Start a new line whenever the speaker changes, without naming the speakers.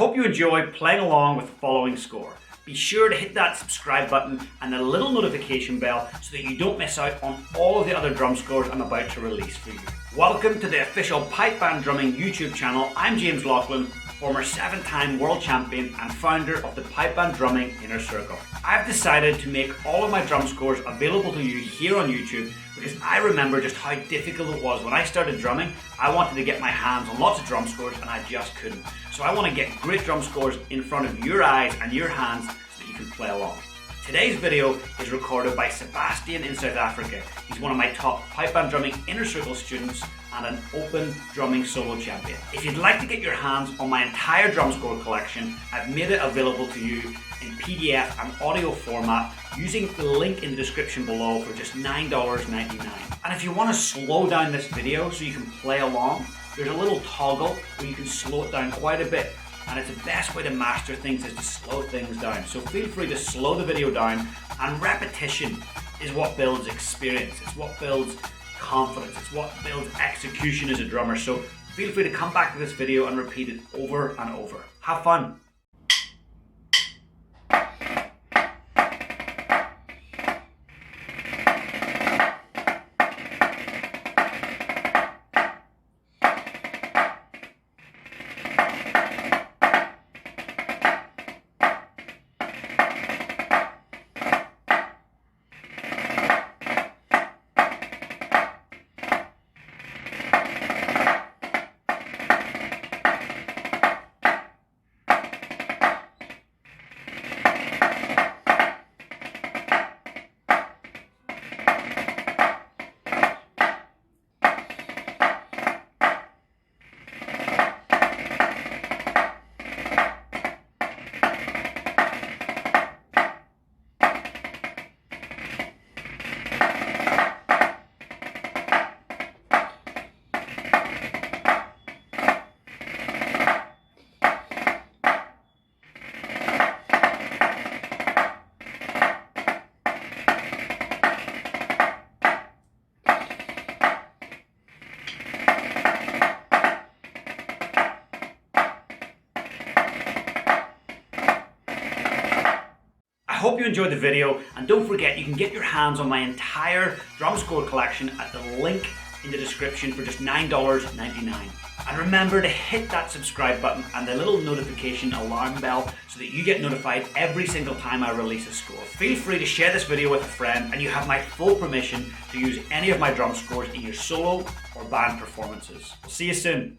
hope you enjoy playing along with the following score. Be sure to hit that subscribe button and the little notification bell so that you don't miss out on all of the other drum scores I'm about to release for you. Welcome to the official Pipe Band Drumming YouTube channel. I'm James Laughlin, former 7-time world champion and founder of the Pipe Band Drumming Inner Circle. I've decided to make all of my drum scores available to you here on YouTube because I remember just how difficult it was when I started drumming. I wanted to get my hands on lots of drum scores and I just couldn't. So I want to get great drum scores in front of your eyes and your hands so that you can play along. Today's video is recorded by Sebastian in South Africa. He's one of my top Pipe Band Drumming Inner Circle students and an open drumming solo champion. If you'd like to get your hands on my entire drum score collection, I've made it available to you in PDF and audio format using the link in the description below for just $9.99. And if you want to slow down this video so you can play along, there's a little toggle where you can slow it down quite a bit. And it's the best way to master things is to slow things down. So feel free to slow the video down, and repetition is what builds experience. It's what builds confidence. It's what builds execution as a drummer. So feel free to come back to this video and repeat it over and over. Have fun. I hope you enjoyed the video, and don't forget you can get your hands on my entire drum score collection at the link in the description for just $9.99. And remember to hit that subscribe button and the little notification alarm bell so that you get notified every single time I release a score. Feel free to share this video with a friend, and you have my full permission to use any of my drum scores in your solo or band performances. We'll see you soon.